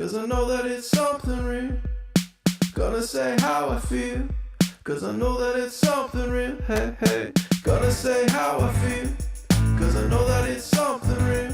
cause I know that it's something real. Gonna say how I feel, cause I know that it's something real. Hey, hey. Gonna say how I feel, cause I know that it's something real.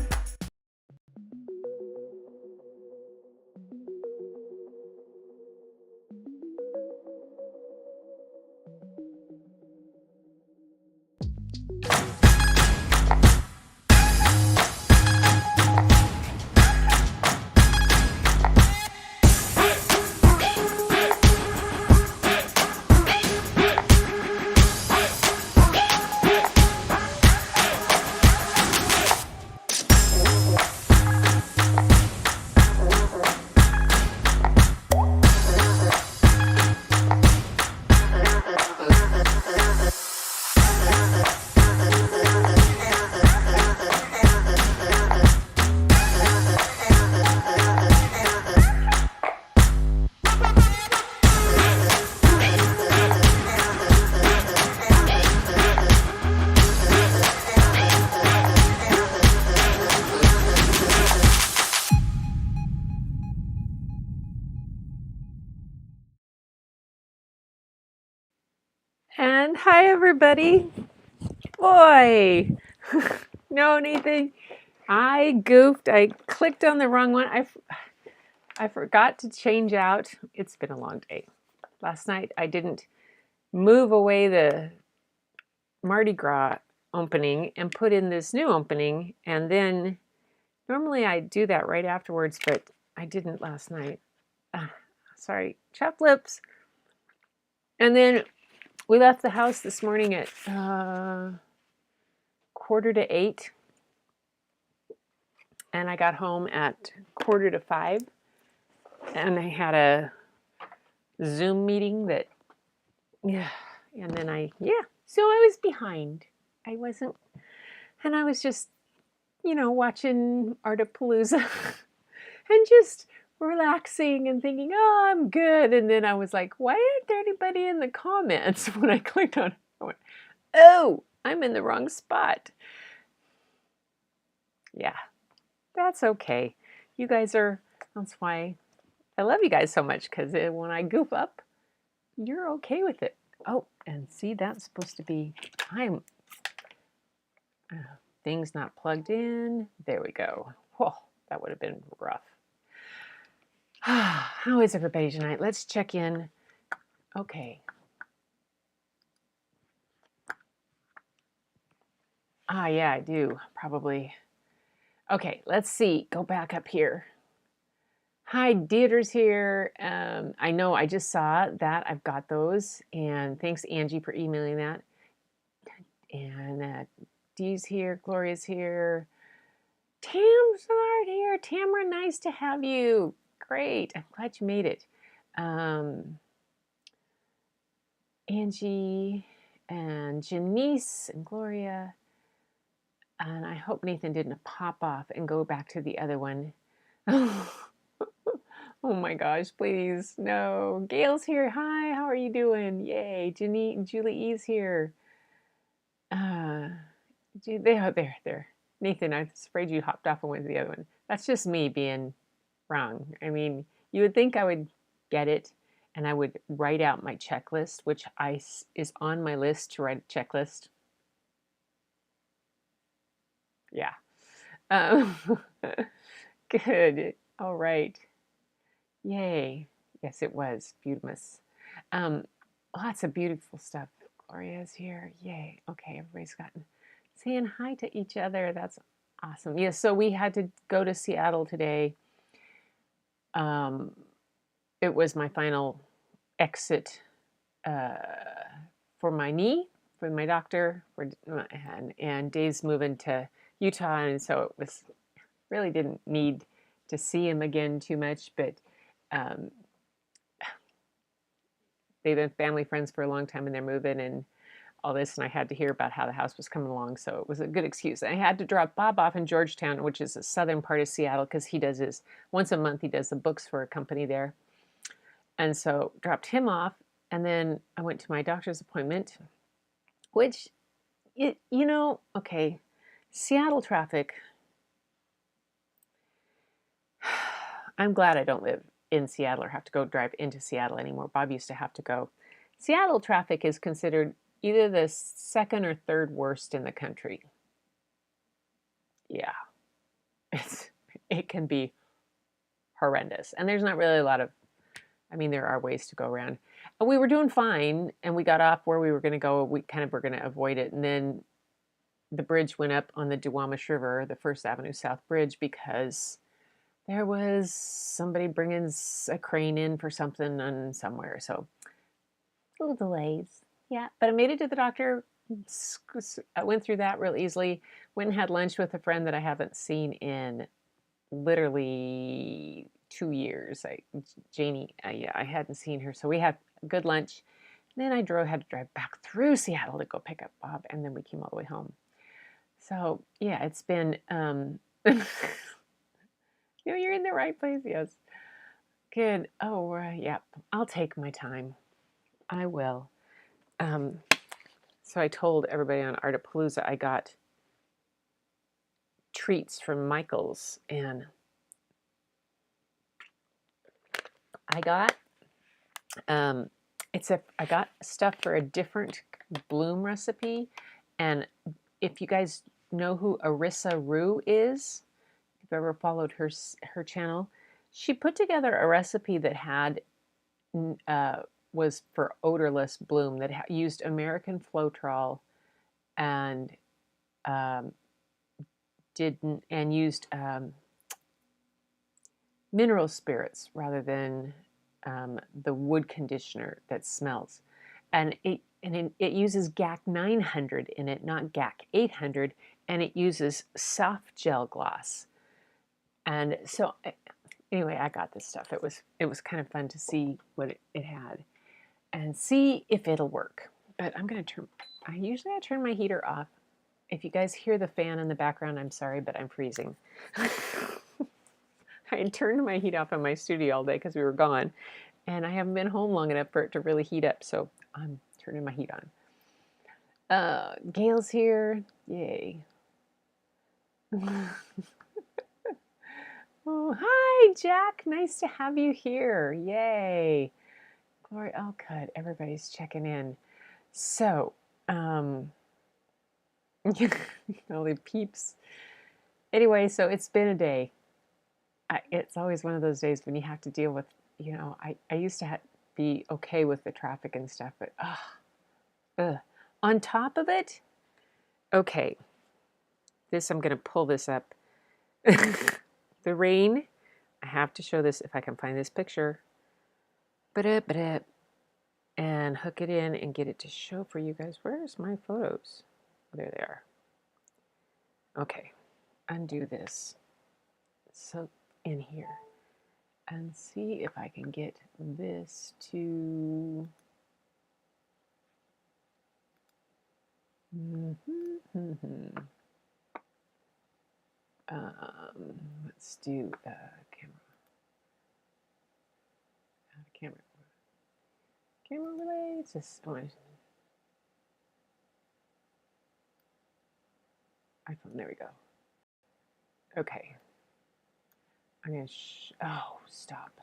And hi, everybody. Boy, no, Nathan, I goofed. I clicked on the wrong one. I forgot to change out. It's been a long day. Last night, I didn't move away the Mardi Gras opening and put in this new opening. And then normally I do that right afterwards, but I didn't last night. Sorry, chapped lips. And then we left the house this morning at 7:45, and I got home at 4:45, and I had a Zoom meeting that, and then so I was behind. I wasn't, and I was just, watching Artapalooza and just relaxing and thinking, oh, I'm good. And then I was like, why aren't there anybody in the comments? When I clicked on it, I went, oh, I'm in the wrong spot. Yeah, that's okay. You guys that's why I love you guys so much, because when I goof up, you're okay with it. Oh, and see, that's supposed to be things not plugged in. There we go. Whoa, that would have been rough. How is everybody tonight? Let's check in. Okay. Yeah, I do, probably. Okay, let's see. Go back up here. Hi, Deirdre's here. I know I just saw that. I've got those. And thanks, Angie, for emailing that. And Dee's here. Gloria's here. Tam's not here. Tamara, nice to have you. Great. I'm glad you made it. Angie and Janice and Gloria. And I hope Nathan didn't pop off and go back to the other one. Oh my gosh, please. No. Gail's here. Hi, how are you doing? Yay. Julie E's here. There. Nathan, I was afraid you hopped off and went to the other one. That's just me being wrong. I mean, you would think I would get it and I would write out my checklist, which is on my list to write a checklist. Yeah. Good. All right. Yay. Yes, it was beautiful. Lots of beautiful stuff. Gloria's here. Yay. Okay, everybody's gotten saying hi to each other. That's awesome. Yeah, so we had to go to Seattle today. It was my final exit for my knee, for my doctor, and Dave's moving to Utah, and so it was really didn't need to see him again too much, but they've been family friends for a long time, and they're moving and all this, and I had to hear about how the house was coming along, so it was a good excuse. I had to drop Bob off in Georgetown, which is the southern part of Seattle, because he does his, once a month, he does the books for a company there. And so dropped him off, and then I went to my doctor's appointment, which, okay, Seattle traffic. I'm glad I don't live in Seattle or have to go drive into Seattle anymore. Bob used to have to go. Seattle traffic is considered either the second or third worst in the country. Yeah, it can be horrendous. And there's not really a lot of, I mean, there are ways to go around. And we were doing fine, and we got off where we were going to go. We kind of were going to avoid it. And then the bridge went up on the Duwamish River, the First Avenue South Bridge, because there was somebody bringing a crane in for something on somewhere. So little delays. Yeah, but I made it to the doctor. I went through that real easily. Went and had lunch with a friend that I haven't seen in literally 2 years. Janie, yeah, I hadn't seen her, so we had a good lunch. Then I had to drive back through Seattle to go pick up Bob, and then we came all the way home. So yeah, it's been. You're in the right place. Yes, good. Oh, yeah. I'll take my time. I will. So I told everybody on Artapalooza I got treats from Michael's, and I got I got stuff for a different bloom recipe, and if you guys know who Arissa Rue is, if you've ever followed her channel, she put together a recipe that had was for odorless bloom that used American Floetrol and used mineral spirits rather than the wood conditioner that smells, and it uses GAC 900 in it, not GAC 800, and it uses soft gel gloss. And so anyway, I got this stuff. It was kind of fun to see what it had and see if it'll work. But I'm gonna usually I turn my heater off. If you guys hear the fan in the background, I'm sorry, but I'm freezing. I turned my heat off in my studio all day because we were gone, and I haven't been home long enough for it to really heat up, so I'm turning my heat on. Gail's here. Yay. Oh, hi, Jack. Nice to have you here. Yay. Glory, oh, good. Everybody's checking in. So, all the peeps. Anyway, so it's been a day. It's always one of those days when you have to deal with, I used to be okay with the traffic and stuff, but on top of it, okay, I'm going to pull this up. The rain, I have to show this if I can find this picture. And hook it in and get it to show for you guys. Where's my photos? Oh, there they are. Okay, undo this. So in here and see if I can get this to let's do camera relays. Just iPhone. There we go. Okay. I'm gonna. Oh, stop.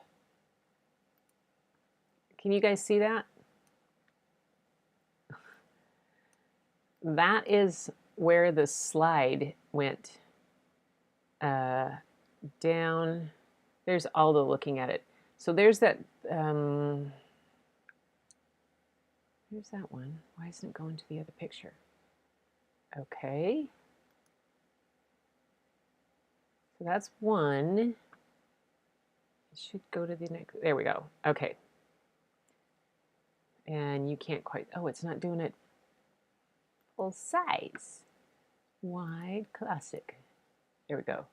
Can you guys see that? That is where the slide went down. There's Aldo looking at it. So there's that. There's that one. Why isn't it going to the other picture? Okay. So that's one. It should go to the next. There we go. Okay. And you can't quite. Oh, it's not doing it full size. Wide classic. There we go.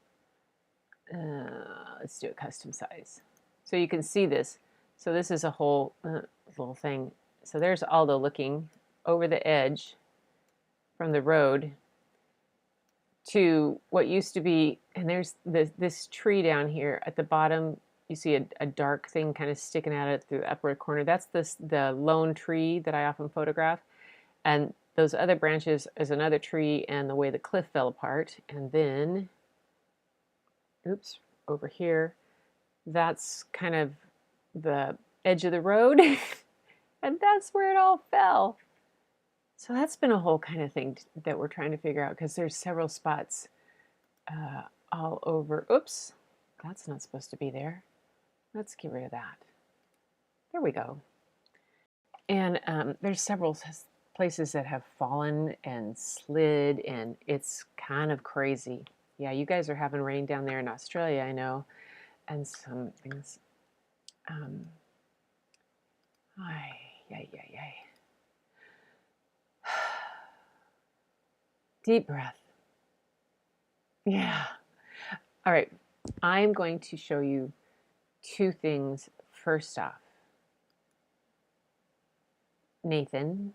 Let's do a custom size. So you can see this. So this is a whole little thing. So there's Aldo looking over the edge from the road to what used to be, and there's this tree down here at the bottom. You see a dark thing kind of sticking out of through the upward corner. That's the lone tree that I often photograph. And those other branches is another tree and the way the cliff fell apart. And then, oops, over here, that's kind of the edge of the road. And that's where it all fell. So that's been a whole kind of thing that we're trying to figure out, because there's several spots all over. Oops, that's not supposed to be there. Let's get rid of that. There we go. And there's several places that have fallen and slid, and it's kind of crazy. Yeah, you guys are having rain down there in Australia, I know, and some things. Ay. Deep breath. Yeah. All right. I'm going to show you two things. First off, Nathan,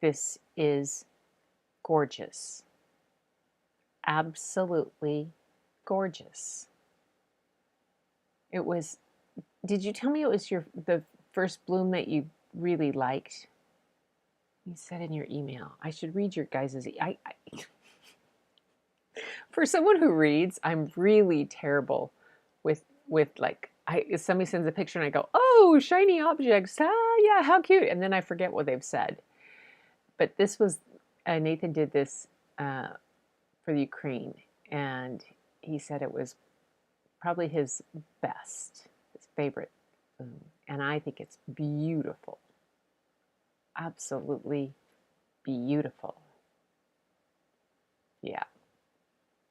this is gorgeous. Absolutely gorgeous. It was, did you tell me it was the first bloom that you really liked? You said in your email. I should read your guys' for someone who reads, I'm really terrible with like, somebody sends a picture and I go, oh, shiny objects. Ah, yeah, how cute. And then I forget what they've said. But this was, Nathan did this for the Ukraine, and he said it was probably his best, his favorite. And I think it's beautiful. Absolutely beautiful. Yeah.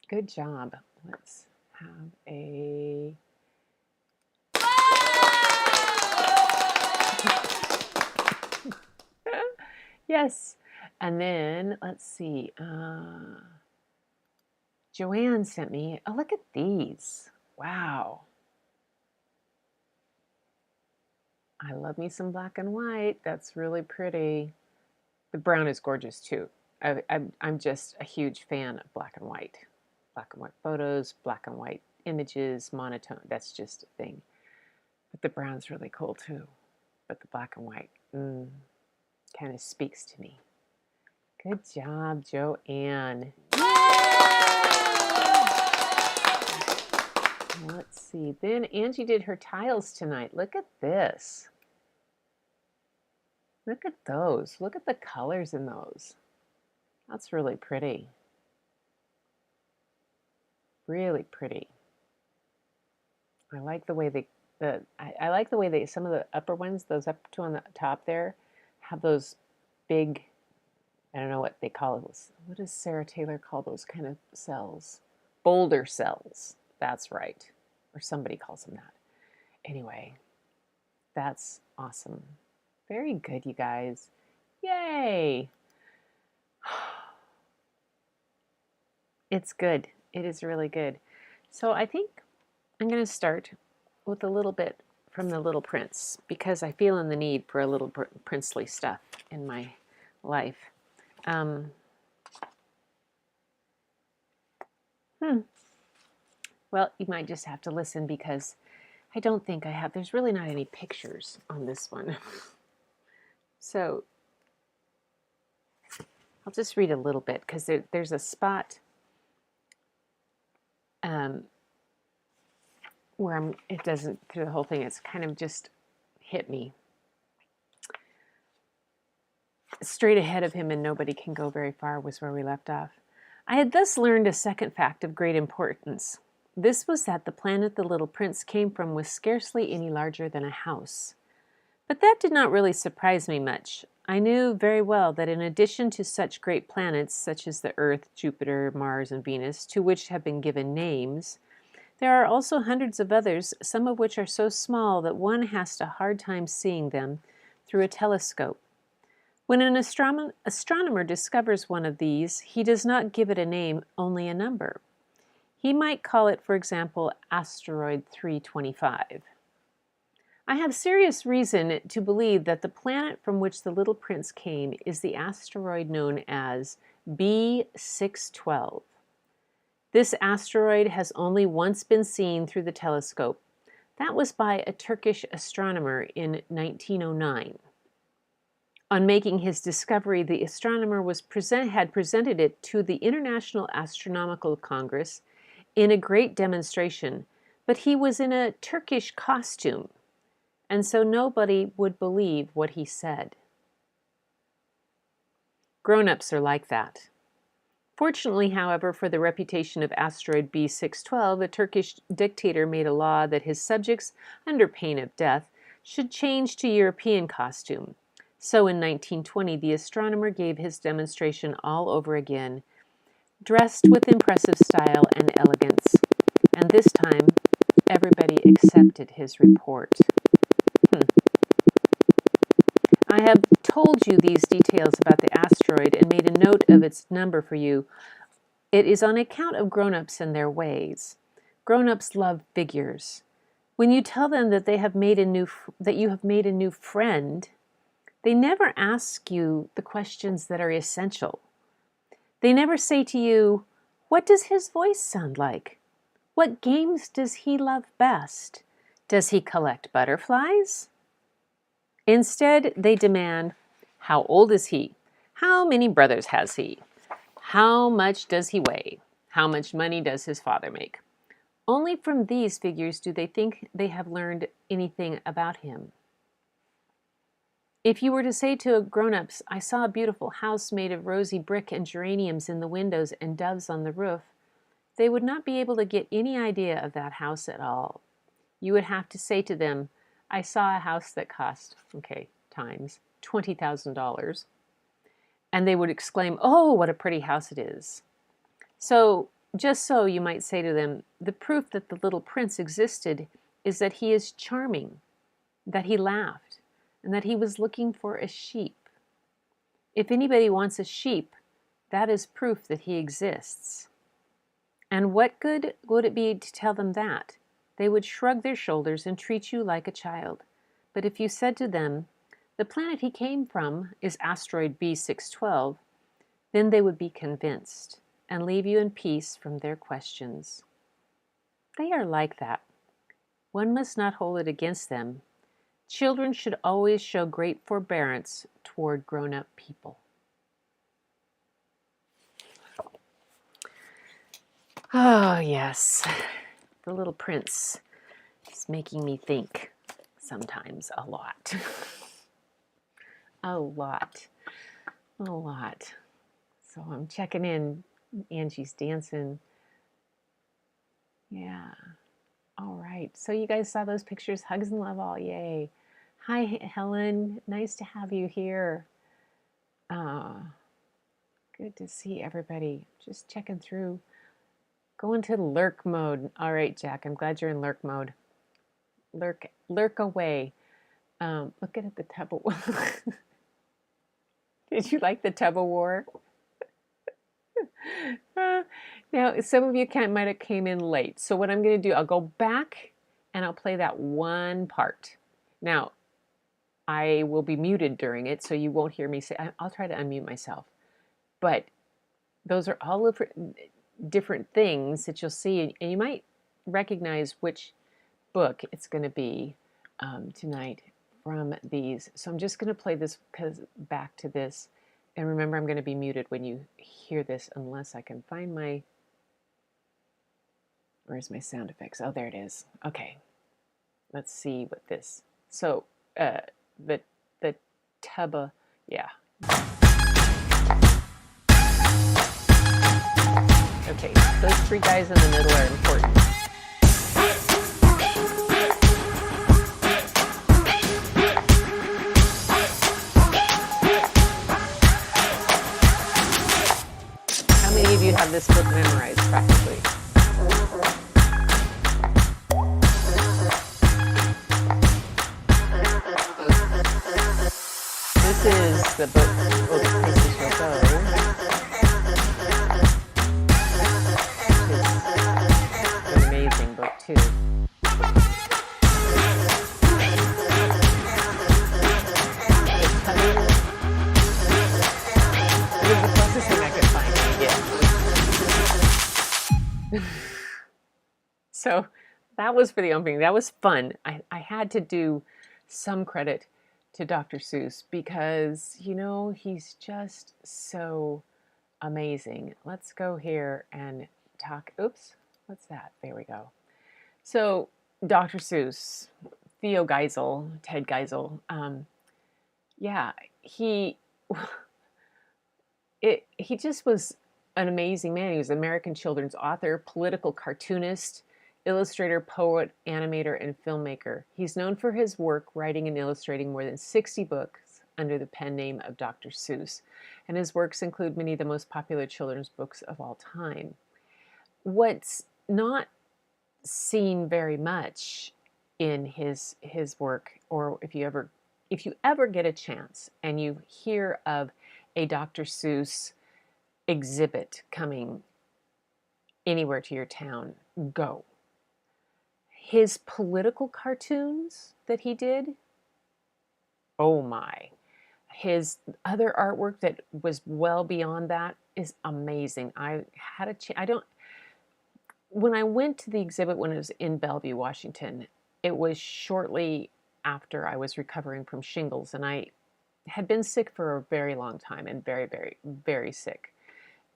Good job. Let's have a... Yes. And then, let's see. Joanne sent me, oh, look at these. Wow. I love me some black and white. That's really pretty. The brown is gorgeous too. I'm just a huge fan of black and white. Black and white photos, black and white images, monotone. That's just a thing. But the brown's really cool too. But the black and white kind of speaks to me. Good job, Joanne. Let's see. Then Angie did her tiles tonight. Look at this. Look at those. Look at the colors in those. That's really pretty. Really pretty. I like the way I like the way they, some of the upper ones, those up two on the top there, have those big, I don't know what they call those. What does Sarah Taylor call those kind of cells? Boulder cells. That's right. Or somebody calls them that. Anyway, that's awesome. Very good, you guys. Yay! It's good. It is really good. So I think I'm going to start with a little bit from The Little Prince, because I feel in the need for a little princely stuff in my life. Well, you might just have to listen, because I don't think I have, there's really not any pictures on this one. So I'll just read a little bit, because there's a spot where it doesn't, through the whole thing, it's kind of just hit me. Straight ahead of him and nobody can go very far was where we left off. I had thus learned a second fact of great importance. This was that the planet the little prince came from was scarcely any larger than a house. But that did not really surprise me much. I knew very well that in addition to such great planets, such as the Earth, Jupiter, Mars, and Venus, to which have been given names, there are also hundreds of others, some of which are so small that one has a hard time seeing them through a telescope. When an astronomer discovers one of these, he does not give it a name, only a number. He might call it, for example, asteroid 325. I have serious reason to believe that the planet from which the little prince came is the asteroid known as B612. This asteroid has only once been seen through the telescope. That was by a Turkish astronomer in 1909. On making his discovery, the astronomer had presented it to the International Astronomical Congress in a great demonstration, but he was in a Turkish costume, and so nobody would believe what he said. Grown-ups are like that. Fortunately, however, for the reputation of asteroid B612, a Turkish dictator made a law that his subjects, under pain of death, should change to European costume. So in 1920, the astronomer gave his demonstration all over again, dressed with impressive style and elegance. And this time, everybody accepted his report. I have told you these details about the asteroid and made a note of its number for you. It is on account of grown-ups and their ways. Grown-ups love figures. When you tell them that you have made a new friend, they never ask you the questions that are essential. They never say to you, "What does his voice sound like? What games does he love best? Does he collect butterflies?" Instead, they demand, "How old is he? How many brothers has he? How much does he weigh? How much money does his father make?" Only from these figures do they think they have learned anything about him. If you were to say to grown-ups, "I saw a beautiful house made of rosy brick and geraniums in the windows and doves on the roof," they would not be able to get any idea of that house at all. You would have to say to them, "I saw a house that cost, times $20,000. And they would exclaim, "Oh, what a pretty house it is." So, just so you might say to them, the proof that the little prince existed is that he is charming, that he laughed, and that he was looking for a sheep. If anybody wants a sheep, that is proof that he exists. And what good would it be to tell them that? They would shrug their shoulders and treat you like a child. But if you said to them, "The planet he came from is asteroid B612, then they would be convinced and leave you in peace from their questions. They are like that. One must not hold it against them. Children should always show great forbearance toward grown-up people. Oh, yes. The Little Prince is making me think sometimes a lot. A lot. A lot. So I'm checking in. Angie's dancing. Yeah. All right. So you guys saw those pictures. Hugs and love all. Yay. Hi, Helen. Nice to have you here. Good to see everybody. Just checking through. Go into lurk mode. All right, Jack. I'm glad you're in lurk mode. Lurk away. Look at the tub of war. Did you like the tub of war? Now, some of you might have came in late. So what I'm going to do, I'll go back and I'll play that one part. Now, I will be muted during it, so you won't hear me say, I'll try to unmute myself. But those are all different things that you'll see, and you might recognize which book it's going to be tonight from these. So I'm just going to play this back to this. And remember, I'm going to be muted when you hear this unless I can find my... Where's my sound effects? Oh, there it is. Okay. Let's see what this... So, the tuba... Yeah. Okay, those three guys in the middle are important. How many of you have this book memorized practically? This is the book, Oh, the Princess Shall Go. It's an amazing book, too. It was the closest thing I could find to get. So that was for the opening. That was fun. I had to do some credit to Dr. Seuss because, you know, he's just so amazing. Let's go here and talk. Oops, what's that? There we go. So Dr. Seuss, Theo Geisel, Ted Geisel, yeah, he he just was an amazing man. He was an American children's author, political cartoonist, illustrator, poet, animator, and filmmaker. He's known for his work writing and illustrating more than 60 books under the pen name of Dr. Seuss, and his works include many of the most popular children's books of all time. What's not seen very much in his work, or if you ever get a chance and you hear of a Dr. Seuss exhibit coming anywhere to your town, go. His political cartoons that he did, oh my. His other artwork that was well beyond that is amazing. I had a chance. When I went to the exhibit when it was in Bellevue, Washington, it was shortly after I was recovering from shingles, and I had been sick for a very long time, and very, very, very sick,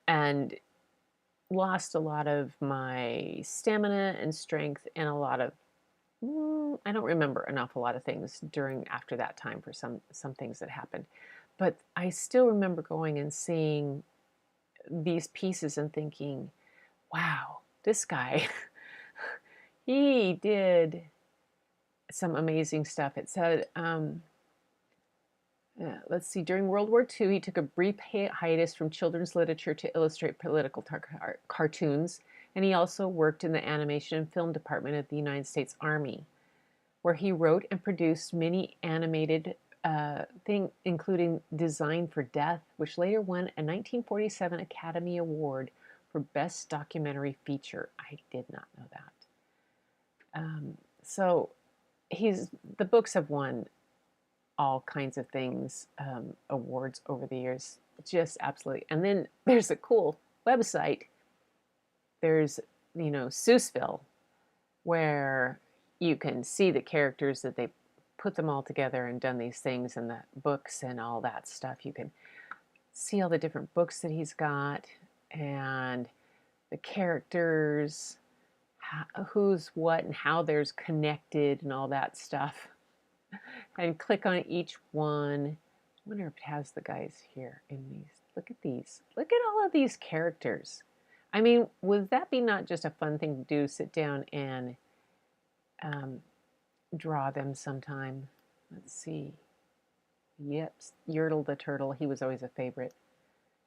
and lost a lot of my stamina and strength, and a lot of I don't remember an awful lot of things after that time for some things that happened, but I still remember going and seeing these pieces and thinking, wow, this guy, he did some amazing stuff. It said, let's see, during World War II, he took a brief hiatus from children's literature to illustrate political cartoons, and he also worked in the animation and film department of the United States Army, where he wrote and produced many animated things, including Design for Death, which later won a 1947 Academy Award for Best Documentary Feature. I did not know that. So the books have won all kinds of things, awards over the years, just absolutely. And then there's a cool website. There's, Seussville, where you can see the characters that they put them all together and done these things, and the books and all that stuff. You can see all the different books that he's got and the characters, who's what and how there's connected and all that stuff. And click on each one. I wonder if it has the guys here in these. Look at these. Look at all of these characters. I mean, would that be not just a fun thing to do, sit down and draw them sometime? Let's see. Yep, Yertle the Turtle. He was always a favorite.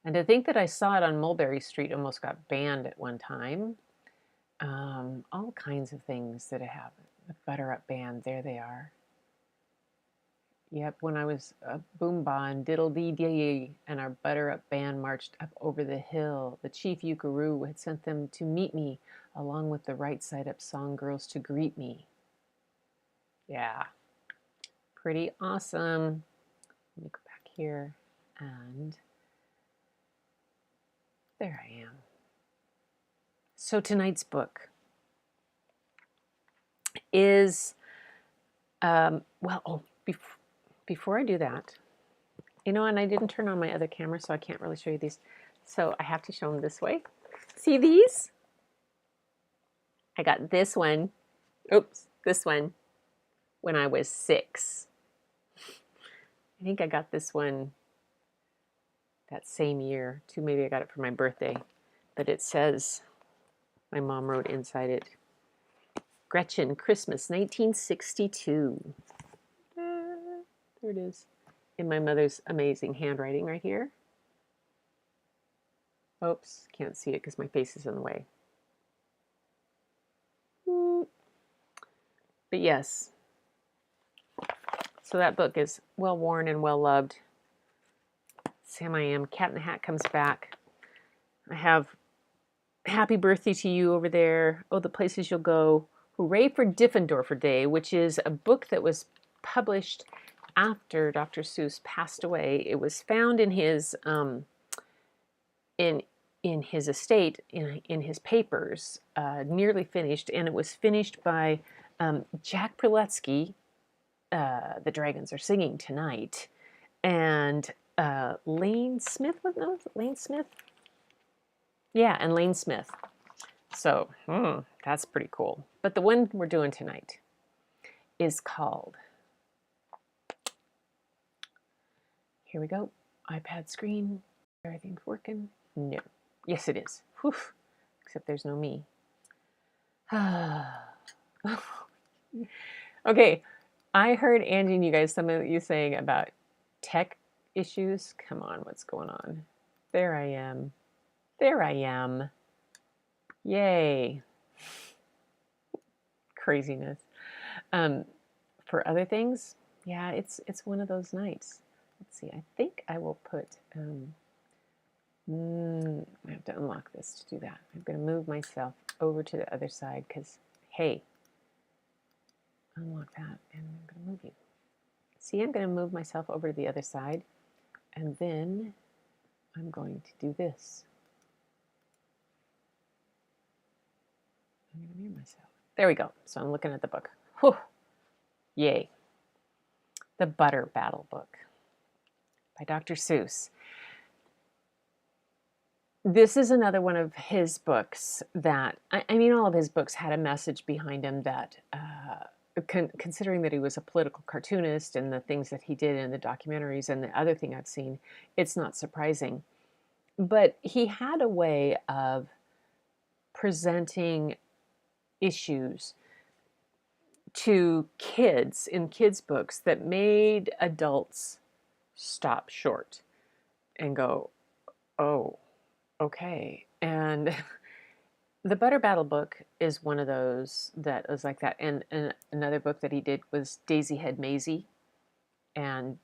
And to think that I saw it on Mulberry Street, almost got banned at one time. All kinds of things that have the Butter Up Band. There they are. Yep, when I was a boomba and diddle-dee-dee and our Butter Up Band marched up over the hill, the chief Yukaroo had sent them to meet me, along with the Right Side Up song girls to greet me. Yeah, pretty awesome. Let me go back here, and there I am. So tonight's book is, before I do that, and I didn't turn on my other camera, so I can't really show you these. So I have to show them this way. See these? I got this one. Oops, this one when I was 6. I think I got this one that same year, too. Maybe I got it for my birthday. But it says, my mom wrote inside it, Gretchen, Christmas, 1962. There it is, in my mother's amazing handwriting right here. Oops, can't see it because my face is in the way. But yes, so that book is well worn and well loved. Sam I Am, Cat in the Hat comes back. I have Happy Birthday to You over there. Oh, the Places You'll Go. Hooray for Diffendorfer Day, which is a book that was published after Dr. Seuss passed away. It was found in his in his estate, in his papers, nearly finished, and it was finished by Jack Preletsky. The Dragons Are Singing Tonight, and Lane Smith. Lane Smith? Yeah, and Lane Smith. So that's pretty cool. But the one we're doing tonight is called, here we go, iPad screen. Everything's working? No. Yes, it is. Whew. Except there's no me. Okay, I heard Angie and you guys, some of you saying about tech issues. Come on, what's going on? There I am. There I am. Yay. Craziness. For other things, yeah, it's one of those nights. Let's see, I think I will put, I have to unlock this to do that. I'm going to move myself over to the other side because, hey, unlock that, and I'm going to move you. See, I'm going to move myself over to the other side, and then I'm going to do this. I'm going to mute myself. There we go. So I'm looking at the book. Whew. Yay. The Butter Battle book by Dr. Seuss. This is another one of his books that, I mean, all of his books had a message behind them that, considering that he was a political cartoonist and the things that he did in the documentaries and the other thing I've seen, it's not surprising. But he had a way of presenting issues to kids in kids' books that made adults stop short and go, oh, okay. And the Butter Battle book is one of those that was like that. And another book that he did was Daisy Head Maisie. And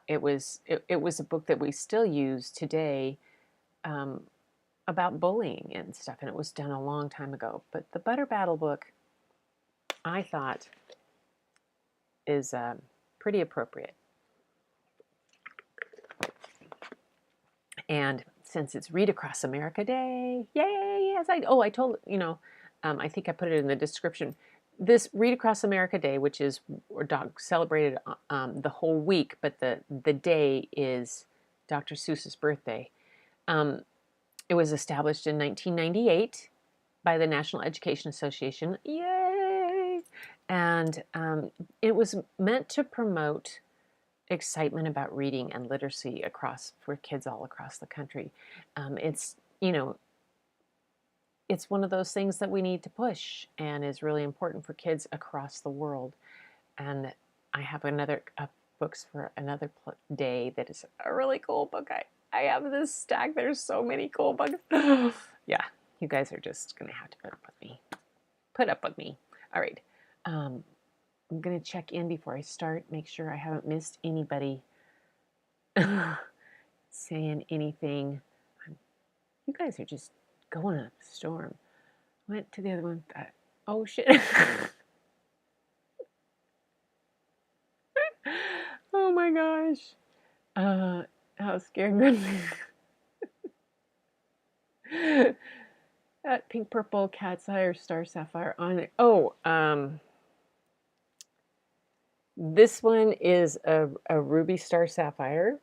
it was a book that we still use today about bullying and stuff. And it was done a long time ago. But the Butter Battle book, I thought, is pretty appropriate. And since it's Read Across America Day, yay! Yes, I told I think I put it in the description. This Read Across America Day, which is celebrated the whole week, but the day is Dr. Seuss's birthday. It was established in 1998 by the National Education Association. Yay! And it was meant to promote excitement about reading and literacy for kids all across the country. It's one of those things that we need to push and is really important for kids across the world. And I have another books for another day that is a really cool book. I have this stack. There's so many cool books. Yeah, you guys are just gonna have to put up with me. Put up with me. All right. I'm going to check in before I start, make sure I haven't missed anybody saying anything. You guys are just going up a storm. Went to the other one. Oh, shit. Oh, my gosh. How scared was that pink, purple, cat's eye, or star sapphire on it. Oh, this one is a ruby star sapphire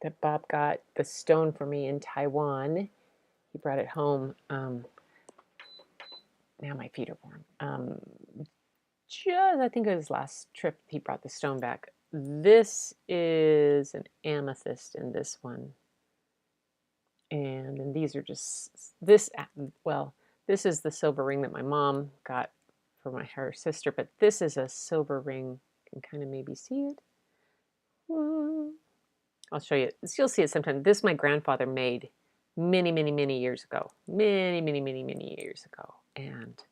that Bob got the stone for me in Taiwan. He brought it home. Now my feet are warm. I think it was his last trip he brought the stone back. This is an amethyst in this one. And then these are just, this is the silver ring that my mom got for her sister, but this is a silver ring. Can kind of maybe see it. I'll show you. You'll see it sometime. This my grandfather made many, many, many years ago. Many, many, many, many years ago. And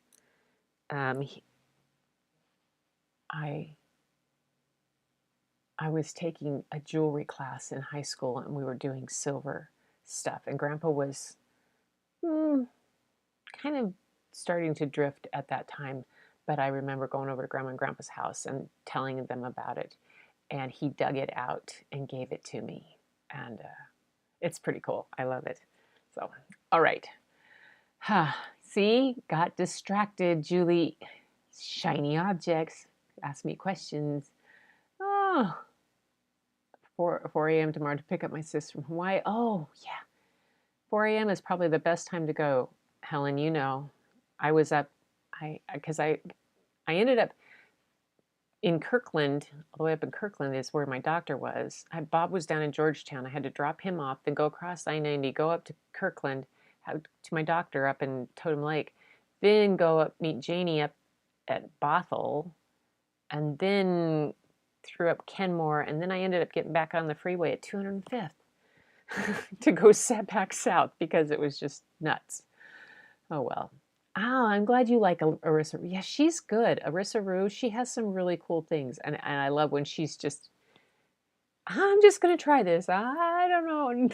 I was taking a jewelry class in high school, and we were doing silver stuff. And Grandpa was kind of starting to drift at that time. But I remember going over to Grandma and Grandpa's house and telling them about it. And he dug it out and gave it to me. And it's pretty cool. I love it. So, all right. See, got distracted. Julie, shiny objects. Ask me questions. Oh, 4 a.m. tomorrow to pick up my sis from Hawaii. Oh, yeah. 4 a.m. is probably the best time to go. Helen, you know, I was up, because I ended up in Kirkland, all the way up in Kirkland is where my doctor was. Bob was down in Georgetown. I had to drop him off, then go across I-90, go up to Kirkland, to my doctor up in Totem Lake, then go up, meet Janie up at Bothell, and then through up Kenmore, and then I ended up getting back on the freeway at 205th to go back south because it was just nuts. Oh, well. Oh, I'm glad you like Arissa. Yeah, she's good. Arissa Rue, she has some really cool things. And I love when she's just, I'm just going to try this. I don't know. And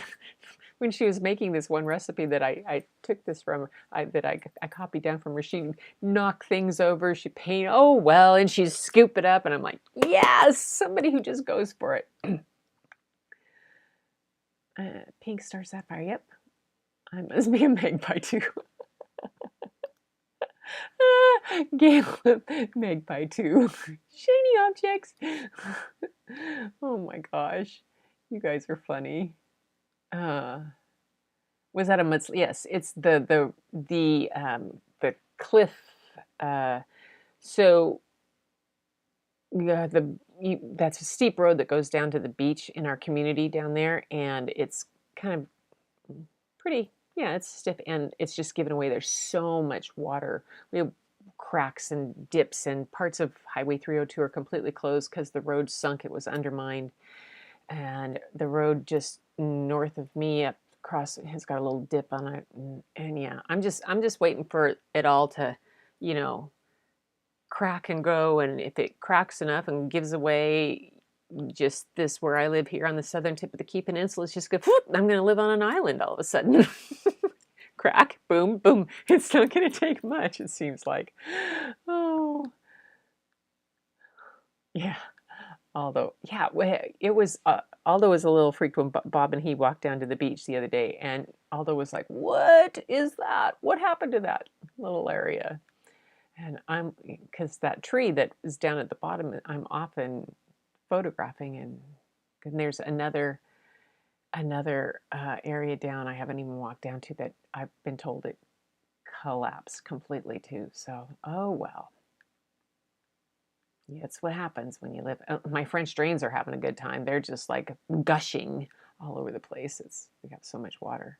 when she was making this one recipe that I took this from, that I copied down from her, she knocked things over. She painted, oh, well, and she'd scoop it up. And I'm like, yes, somebody who just goes for it. Pink Star Sapphire, yep. I must be a magpie too. Caleb, magpie too. Shiny objects. Oh my gosh, you guys are funny. Was that a mudslide? Yes, it's the cliff. So yeah, that's a steep road that goes down to the beach in our community down there, and it's kind of pretty. Yeah, it's stiff, and it's just given away. There's so much water. We have cracks and dips, and parts of Highway 302 are completely closed because the road sunk. It was undermined, and the road just north of me up across has got a little dip on it, and yeah, I'm just waiting for it all to, crack and go, and if it cracks enough and gives away. Just this where I live here on the southern tip of the Key Peninsula, it's just go, I'm going to live on an island all of a sudden. Crack, boom, boom. It's not going to take much, it seems like. Oh, yeah. Although, yeah, it was, Aldo was a little freaked when Bob and he walked down to the beach the other day, and Aldo was like, what is that? What happened to that little area? And because that tree that is down at the bottom, I'm often photographing, and there's another area down I haven't even walked down to that I've been told it collapsed completely too. So, oh well. Yeah, it's what happens when you live. My French drains are having a good time. They're just like gushing all over the place. We have so much water.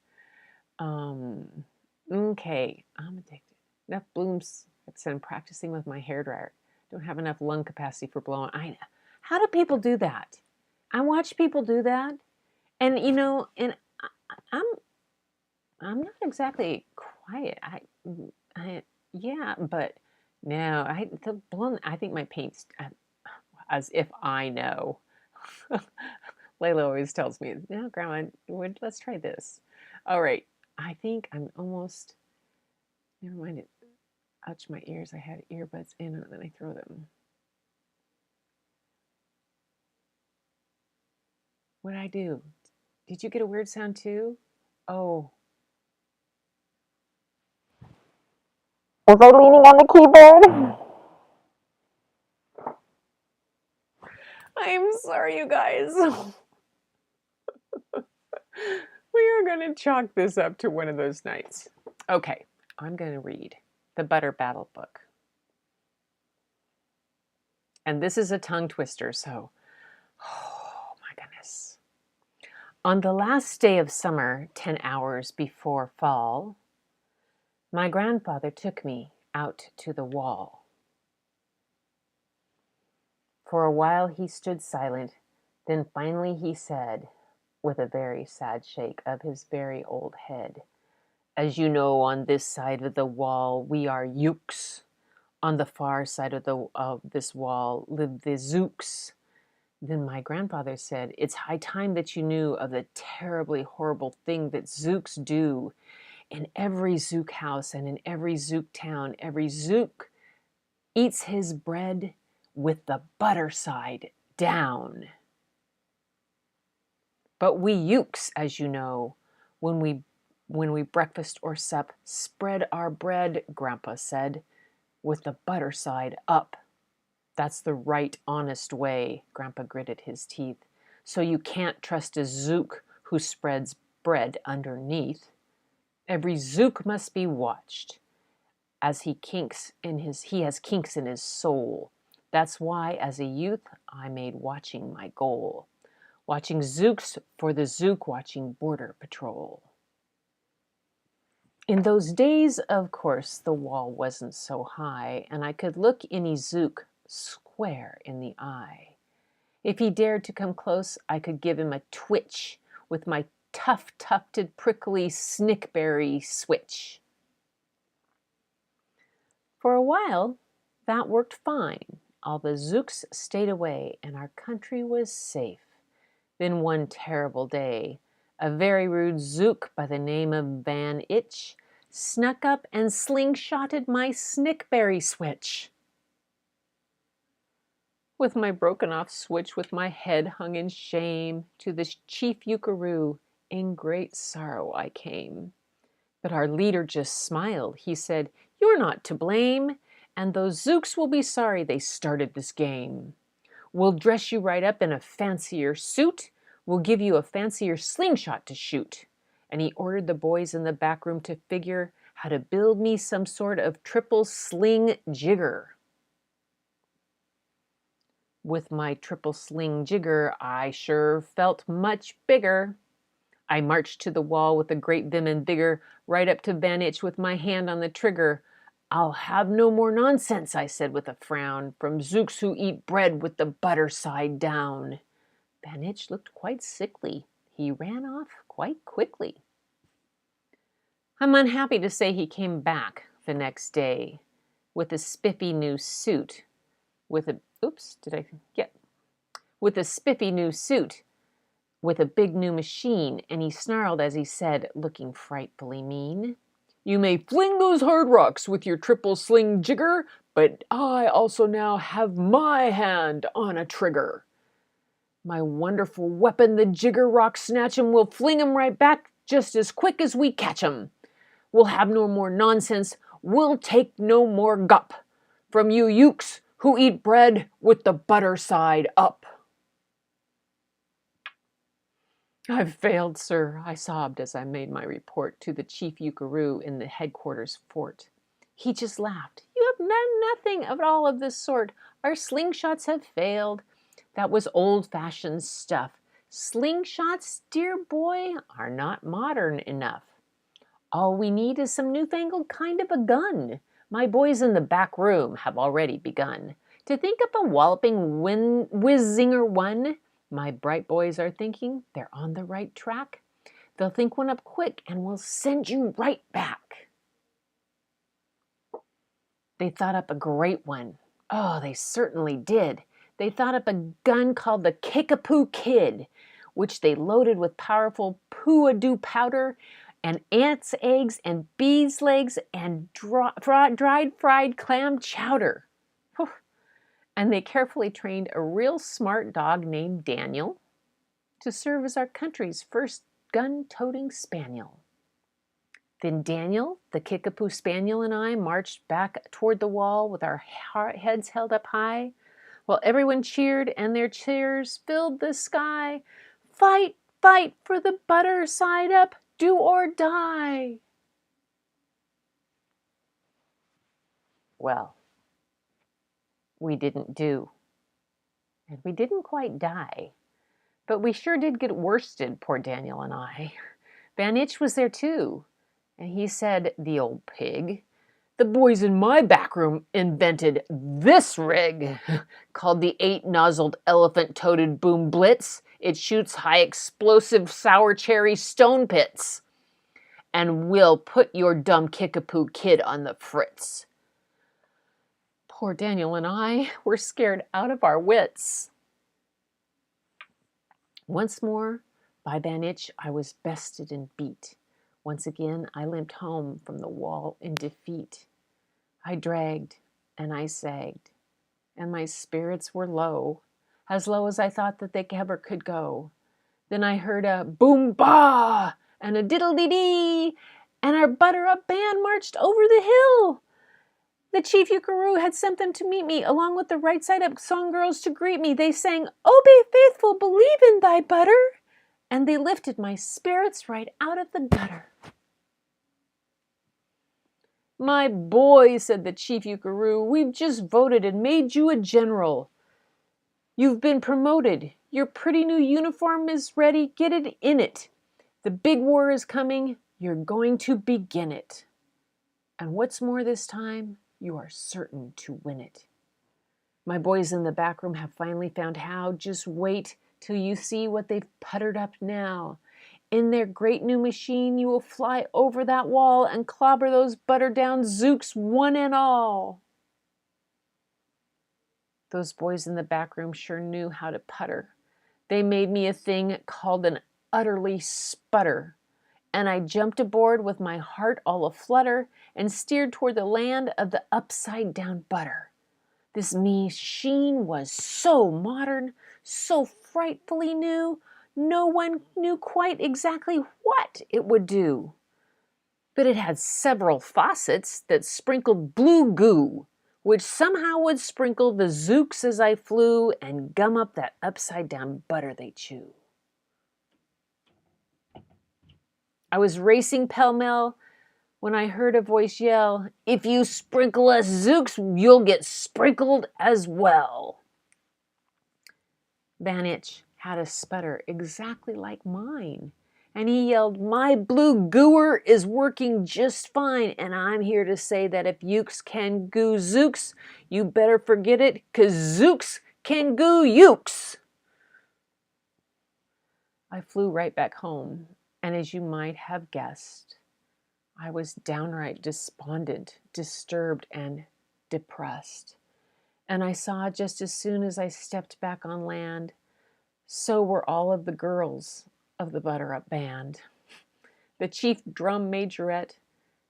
Okay, I'm addicted. Enough blooms. I'm practicing with my hairdryer. Don't have enough lung capacity for blowing. I know. How do people do that? I watch people do that, and and I'm not exactly quiet. Yeah, but no, I think my paint's as if I know. Layla always tells me, "No, Grandma, let's try this." All right, I think I'm almost. Never mind it. Ouch, my ears. I had earbuds in, and then I throw them. What'd I do? Did you get a weird sound too? Oh. Was I leaning on the keyboard? I'm sorry, you guys. We are going to chalk this up to one of those nights. Okay, I'm going to read the Butter Battle book. And this is a tongue twister, so, oh my goodness. On the last day of summer, 10 hours before fall, my grandfather took me out to the wall. For a while he stood silent, then finally he said, with a very sad shake of his very old head, "As you know, on this side of the wall we are Ukes. On the far side of this wall live the Zooks." Then my grandfather said, "It's high time that you knew of the terribly horrible thing that Zooks do. In every Zook house and in every Zook town, every Zook eats his bread with the butter side down. But we Ukes, as you know, when we breakfast or sup, spread our bread," Grandpa said, "with the butter side up. That's the right, honest way," Grandpa gritted his teeth. "So you can't trust a Zook who spreads bread underneath." Every zook must be watched, as he has kinks in his soul. That's why, as a youth, I made watching my goal. Watching zooks for the zook watching border patrol. In those days, of course, the wall wasn't so high, and I could look any zook square in the eye. If he dared to come close, I could give him a twitch with my tough-tufted, prickly snickberry switch. For a while, that worked fine. All the zooks stayed away, and our country was safe. Then one terrible day, a very rude zook by the name of Van Itch snuck up and slingshotted my snickberry switch. With my broken off switch, with my head hung in shame, to the chief Ukaroo in great sorrow I came. But our leader just smiled. He said, "You're not to blame, and those zooks will be sorry they started this game. We'll dress you right up in a fancier suit. We'll give you a fancier slingshot to shoot." And he ordered the boys in the back room to figure how to build me some sort of triple sling jigger. With my triple sling jigger, I sure felt much bigger. I marched to the wall with a great vim and vigor, right up to Van Itch with my hand on the trigger. "I'll have no more nonsense," I said with a frown, "from zooks who eat bread with the butter side down." Van Itch looked quite sickly. He ran off quite quickly. I'm unhappy to say he came back the next day with a spiffy new suit, with a spiffy new suit, with a big new machine, and he snarled as he said, looking frightfully mean, "You may fling those hard rocks with your triple sling jigger, but I also now have my hand on a trigger. My wonderful weapon, the jigger rock snatch 'em, we'll fling 'em right back just as quick as we catch 'em. We'll have no more nonsense, we'll take no more gup from you ukes who eat bread with the butter side up." "I've failed, sir," I sobbed as I made my report to the chief Ukaroo in the headquarters fort. He just laughed. "You have done nothing of all of this sort. Our slingshots have failed. That was old-fashioned stuff. Slingshots, dear boy, are not modern enough. All we need is some newfangled kind of a gun. My boys in the back room have already begun to think up a walloping whiz-zinger one. My bright boys are thinking they're on the right track. They'll think one up quick and we'll send you right back." They thought up a great one. Oh, they certainly did. They thought up a gun called the Kickapoo Kid, which they loaded with powerful poo-a-doo powder and ants' eggs and bees' legs and dried fried clam chowder. Whew. And they carefully trained a real smart dog named Daniel to serve as our country's first gun-toting spaniel. Then Daniel, the Kickapoo Spaniel, and I marched back toward the wall with our heads held up high, while everyone cheered and their cheers filled the sky. "Fight, fight for the butter side up, do or die." Well, we didn't do. And we didn't quite die. But we sure did get worsted, poor Daniel and I. Van Itch was there too. And he said, the old pig, "The boys in my back room invented this rig called the 8-nozzled elephant-toted boom blitz. It shoots high explosive sour cherry stone pits. And we'll put your dumb Kickapoo Kid on the fritz." Poor Daniel and I were scared out of our wits. Once more, by Van Itch, I was bested and beat. Once again, I limped home from the wall in defeat. I dragged and I sagged, and my spirits were low as I thought that they ever could go. Then I heard a boom-bah and a diddle-dee-dee, and our butter-up band marched over the hill. The chief Ukaroo had sent them to meet me, along with the right-side-up song girls to greet me. They sang, "Oh, be faithful, believe in thy butter," and they lifted my spirits right out of the gutter. My boy, said the chief Ukaroo, we've just voted and made you a general. You've been promoted. Your pretty new uniform is ready. Get it in it. The big war is coming. You're going to begin it. And what's more this time, you are certain to win it. My boys in the back room have finally found how. Just wait till you see what they've puttered up now. In their great new machine, you will fly over that wall and clobber those butter-down zooks one and all. Those boys in the back room sure knew how to putter. They made me a thing called an utterly sputter, and I jumped aboard with my heart all aflutter and steered toward the land of the upside-down butter. This machine was so modern, so frightfully new, no one knew quite exactly what it would do. But it had several faucets that sprinkled blue goo, which somehow would sprinkle the zooks as I flew and gum up that upside-down butter they chew. I was racing pell-mell when I heard a voice yell, "If you sprinkle us zooks, you'll get sprinkled as well." Van Itch had a sputter exactly like mine, and he yelled, "My blue gooer is working just fine, and I'm here to say that if yooks can goo zooks, you better forget it, 'cause zooks can goo yooks." I flew right back home, and as you might have guessed, I was downright despondent, disturbed, and depressed. And I saw just as soon as I stepped back on land, so were all of the girls of the Butter Up Band. The chief drum majorette,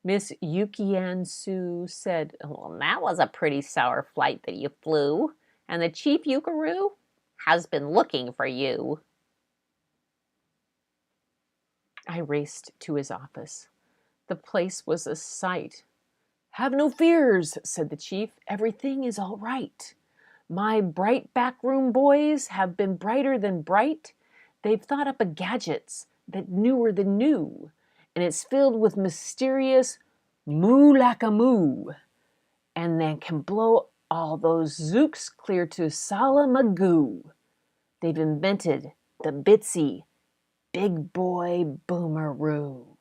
Miss Yuki-Ann Sue, said, "Well, that was a pretty sour flight that you flew, and the chief Ukaroo has been looking for you." I raced to his office. The place was a sight. "Have no fears," said the chief. "Everything is all right. My bright backroom boys have been brighter than bright. They've thought up a gadgets that newer than new, and it's filled with mysterious moo-lacka-moo, and then can blow all those zooks clear to Salamagoo. They've invented the Bitsy Big Boy Boomeroo.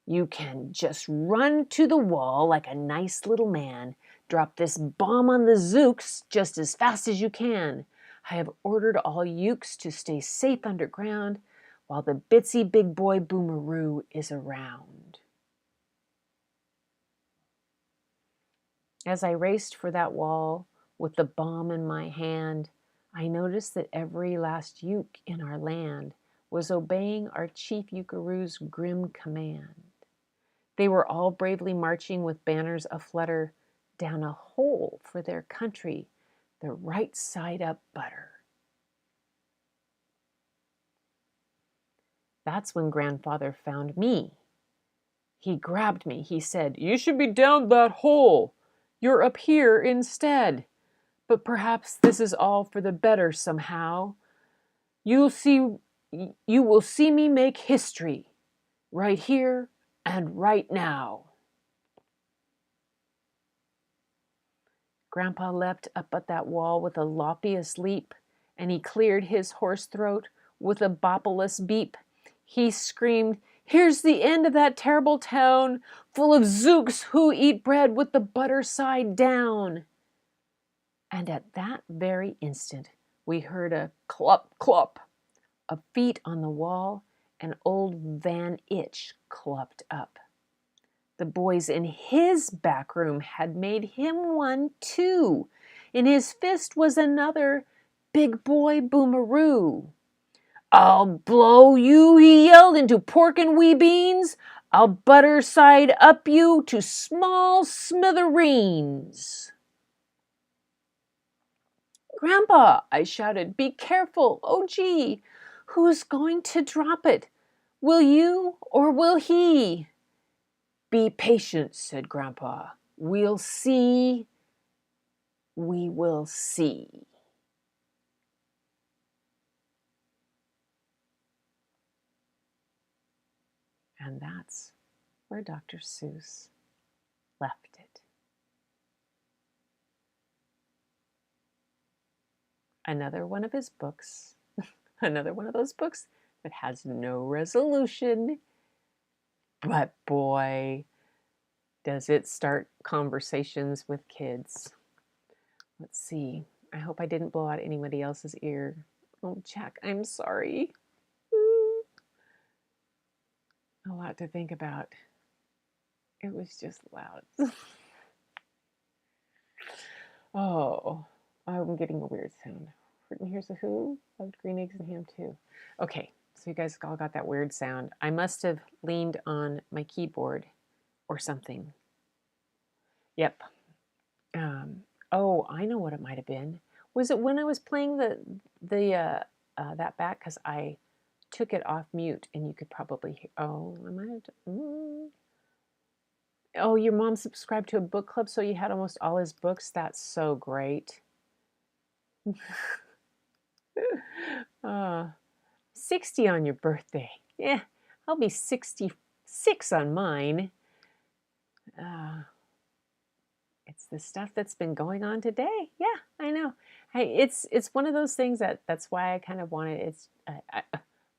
You can just run to the wall like a nice little man, drop this bomb on the zooks just as fast as you can. I have ordered all yooks to stay safe underground while the Bitsy Big Boy Boomeroo is around." As I raced for that wall with the bomb in my hand, I noticed that every last yook in our land was obeying our chief Ukaroo's grim command. They were all bravely marching with banners aflutter down a hole for their country, the right side up butter. That's when Grandfather found me. He grabbed me. He said, "You should be down that hole. You're up here instead. But perhaps this is all for the better somehow. You will see me make history right here and right now." Grandpa leapt up at that wall with a loppiest leap, and he cleared his hoarse throat with a boppleless beep. He screamed, "Here's the end of that terrible town, full of zooks who eat bread with the butter side down." And at that very instant, we heard a clop, clop of feet on the wall, and old Van Itch clopped up. The boys in his back room had made him one too. In his fist was another Big Boy Boomeroo. "I'll blow you," he yelled, "into pork and wee beans. I'll butter side up you to small smithereens." "Grandpa," I shouted, "be careful. Oh, gee, who's going to drop it? Will you or will he?" "Be patient," said Grandpa. "We'll see. We will see." And that's where Dr. Seuss left it. Another one of his books, another one of those books that has no resolution, but boy, does it start conversations with kids. Let's see. I hope I didn't blow out anybody else's ear. Oh, Jack, I'm sorry. A lot to think about. It was just loud. Oh, I'm getting a weird sound. Here's a who. Loved green eggs and ham too. Okay, so you guys all got that weird sound. I must have leaned on my keyboard or something. Yep. Oh, I know what it might have been. Was it when I was playing that back? Because I took it off mute, and you could probably hear. Oh, I might have. Oh, your mom subscribed to a book club, so you had almost all his books. That's so great. 60 on your birthday. Yeah, I'll be 66 on mine. It's the stuff that's been going on today. Yeah, I know. It's one of those things that's why I kind of wanted.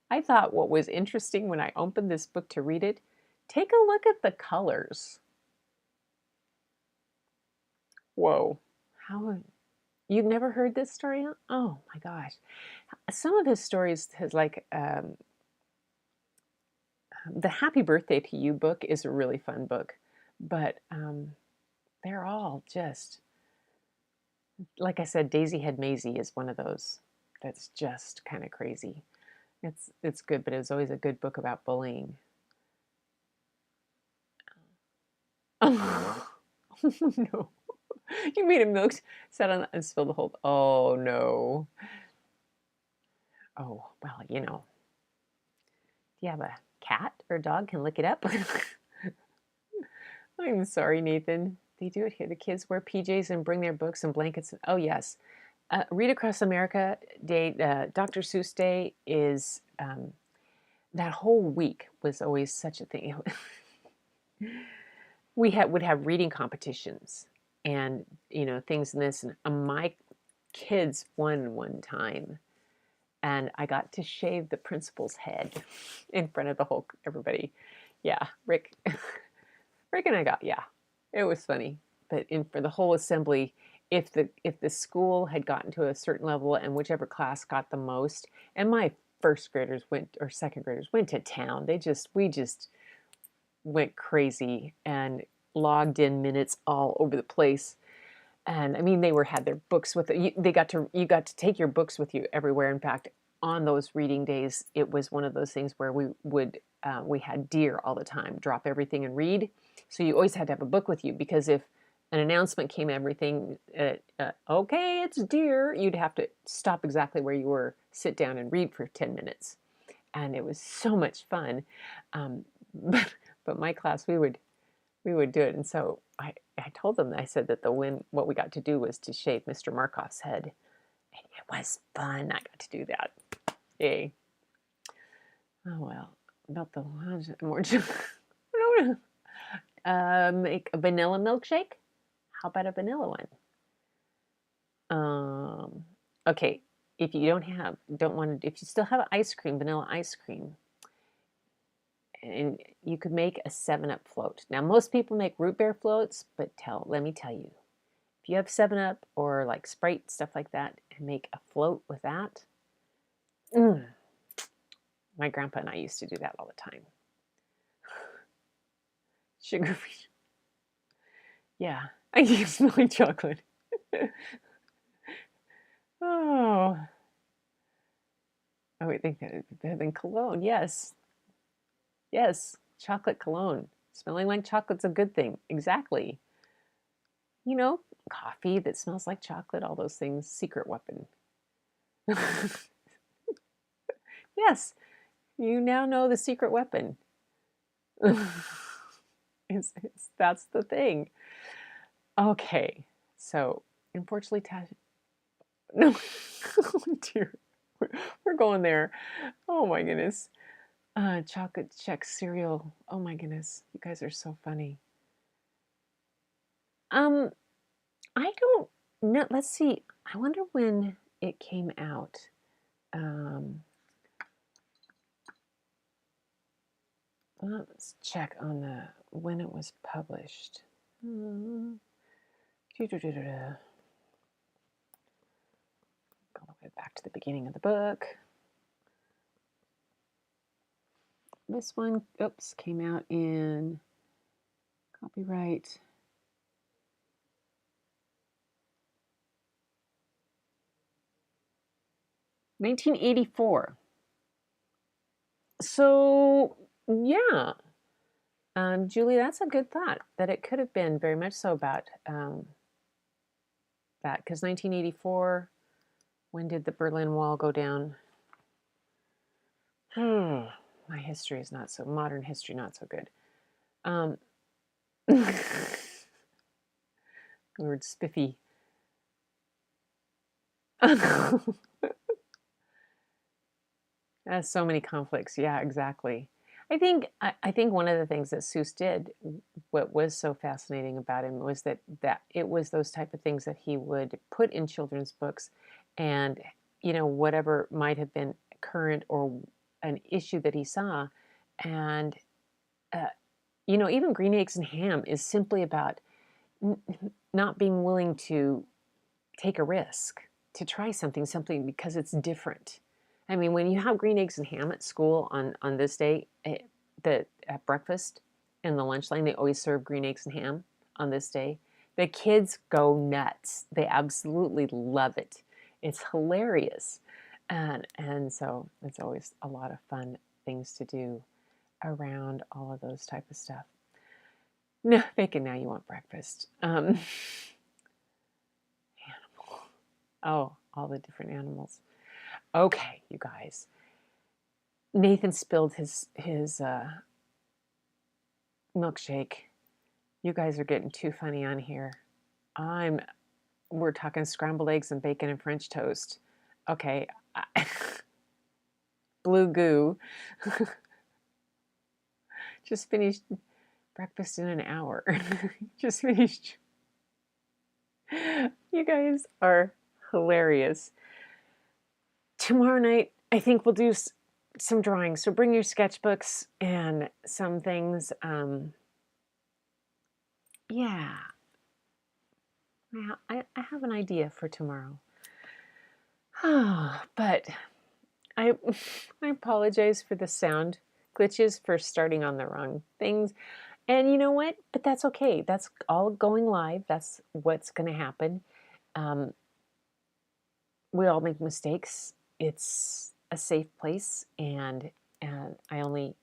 I thought what was interesting when I opened this book to read it. Take a look at the colors. Whoa, how you've never heard this story? Oh my gosh, some of his stories has like the Happy Birthday to You book is a really fun book, but they're all just, like I said, Daisy Head Maisie is one of those that's just kind of crazy. It's good, but it was always a good book about bullying. Oh no. You made a milk, sat on and spilled the whole, oh no. Oh, well, you know. Do you have a cat or a dog can lick it up? I'm sorry, Nathan. They do it here. The kids wear PJs and bring their books and blankets. Oh, yes. Read Across America Day, Dr. Seuss Day is, that whole week was always such a thing. We would have reading competitions and, you know, things in this. And my kids won one time. And I got to shave the principal's head in front of the whole everybody. Yeah, Rick and I got, yeah, it was funny. But for the whole assembly, if the school had gotten to a certain level and whichever class got the most, and my first graders or second graders went to town. We just went crazy and logged in minutes all over the place. And I mean, they had their books with it. You got to take your books with you everywhere. In fact, on those reading days, it was one of those things where we had deer all the time, drop everything and read. So you always had to have a book with you, because if an announcement came, everything, okay, it's deer, you'd have to stop exactly where you were, sit down and read for 10 minutes. And it was so much fun. But my class, we would do it. And so I told them, I said that what we got to do was to shave Mr. Markoff's head. And it was fun. I got to do that. Yay. Oh, well. About the more make a vanilla milkshake. How about a vanilla one? Okay. If you if you still have ice cream, vanilla ice cream, and you could make a 7-Up float. Now, most people make root beer floats, but let me tell you, if you have 7-Up or like Sprite, stuff like that, and make a float with that, my grandpa and I used to do that all the time. Sugar-free. Yeah, I keep smelling chocolate. Oh, I would think that would be better than cologne. Yes. Yes, chocolate cologne. Smelling like chocolate's a good thing. Exactly. You know, coffee that smells like chocolate, all those things, secret weapon. Yes, you now know the secret weapon. That's the thing. Okay, so unfortunately, no, oh dear, we're going there. Oh my goodness. Chocolate Chex cereal. Oh my goodness, you guys are so funny. I don't know. Let's see. I wonder when it came out. Let's check on the when it was published. All the way back to the beginning of the book. This one, oops, came out in copyright 1984. So, yeah, Julie, that's a good thought that it could have been very much so about that, because 1984, when did the Berlin Wall go down? My history is not so, modern history not so good. Word spiffy. So many conflicts. Yeah, exactly. I think one of the things that Seuss did, what was so fascinating about him, was that it was those type of things that he would put in children's books, and whatever might have been current or an issue that he saw, and even Green Eggs and Ham is simply about not being willing to take a risk, to try something simply because it's different. I mean, when you have green eggs and ham at school on this day, at breakfast and the lunch line, they always serve green eggs and ham on this day. The kids go nuts. They absolutely love it. It's hilarious. And so it's always a lot of fun things to do around all of those type of stuff. No, Bacon, now you want breakfast. Animal. Oh, all the different animals. Okay, you guys. Nathan spilled his milkshake. You guys are getting too funny on here. We're talking scrambled eggs and bacon and French toast. Okay. Blue goo. Just finished breakfast in an hour. Just finished. You guys are hilarious. Tomorrow night, I think we'll do some drawing. So bring your sketchbooks and some things. Yeah. I have an idea for tomorrow. But I apologize for the sound glitches, for starting on the wrong things. And you know what? But that's okay. That's all going live. That's what's going to happen. We all make mistakes. It's a safe place, and I only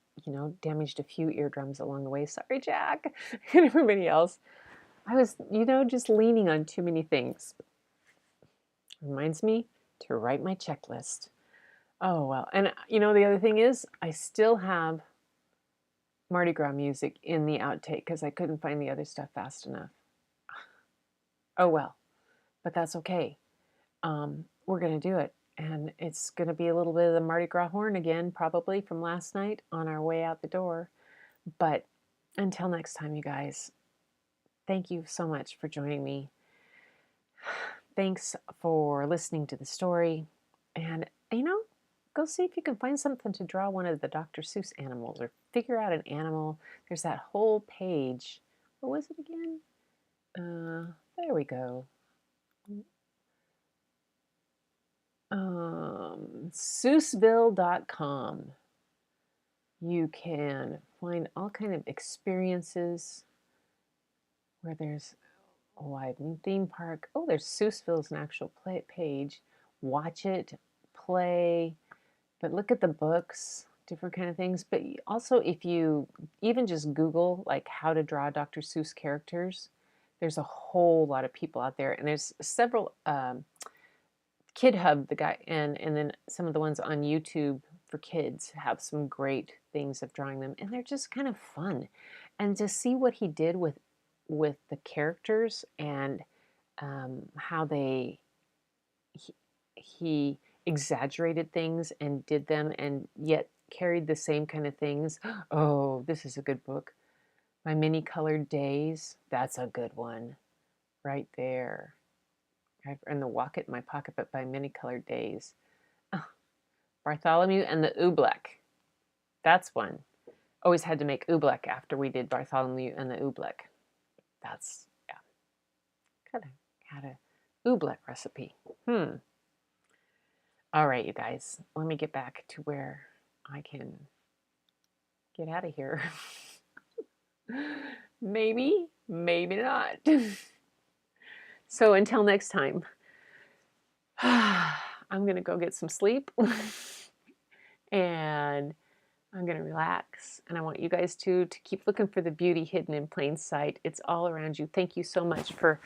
damaged a few eardrums along the way. Sorry, Jack, and everybody else. I was just leaning on too many things. Reminds me to write my checklist. Oh well, and the other thing is I still have Mardi Gras music in the outtake because I couldn't find the other stuff fast enough. Oh well, but that's okay. We're gonna do it. And it's going to be a little bit of the Mardi Gras horn again, probably from last night on our way out the door. But until next time, you guys, thank you so much for joining me. Thanks for listening to the story. And, go see if you can find something to draw one of the Dr. Seuss animals, or figure out an animal. There's that whole page. What was it again? There we go. Seussville.com. You can find all kind of experiences where there's a live theme park. Oh, there's Seussville's an actual page. Watch it, play, but look at the books, different kind of things. But also, if you even just Google like how to draw Dr. Seuss characters, there's a whole lot of people out there, and there's several. Kid Hub, the guy, and then some of the ones on YouTube for kids have some great things of drawing them, and they're just kind of fun. And to see what he did with the characters, and how he exaggerated things and did them, and yet carried the same kind of things. Oh, this is a good book. My Many Colored Days, that's a good one. right there. And the Walk It in My Pocketbook by Many Colored Days. Oh, Bartholomew and the Oobleck. That's one. Always had to make Oobleck after we did Bartholomew and the Oobleck. That's, yeah. Could have had a Oobleck recipe. All right, you guys. Let me get back to where I can get out of here. Maybe, maybe not. So until next time, I'm going to go get some sleep and I'm going to relax. And I want you guys to keep looking for the beauty hidden in plain sight. It's all around you. Thank you so much for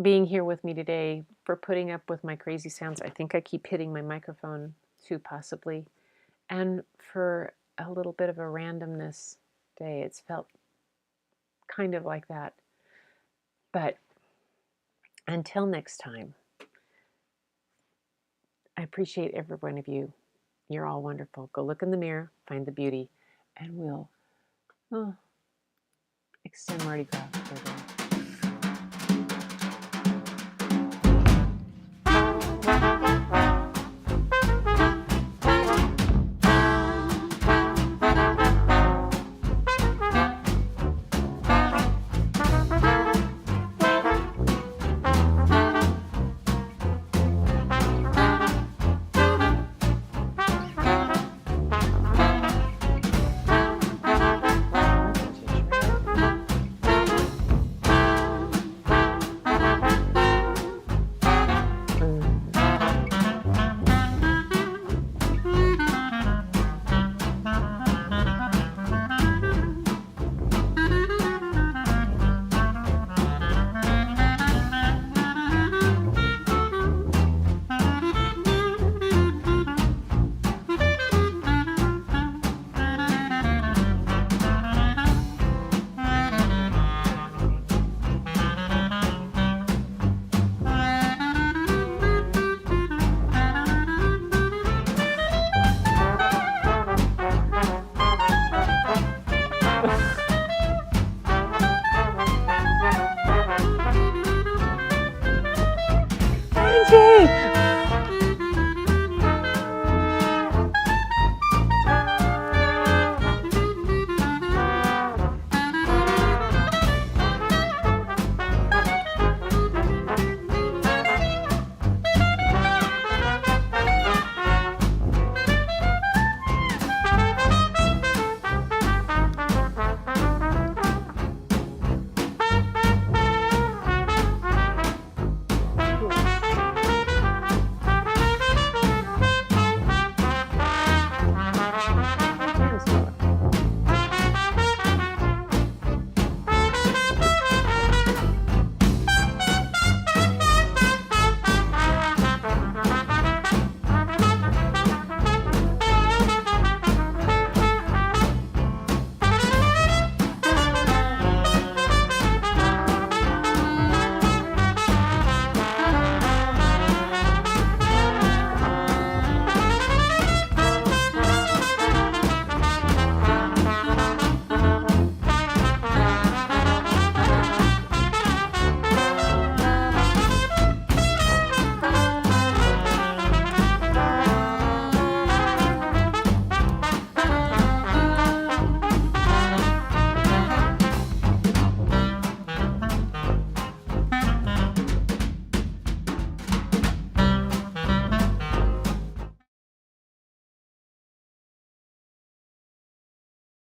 being here with me today, for putting up with my crazy sounds. I think I keep hitting my microphone too, possibly. And for a little bit of a randomness day. It's felt kind of like that. But until next time, I appreciate every one of you. You're all wonderful. Go look in the mirror, find the beauty, and we'll extend Mardi Gras further.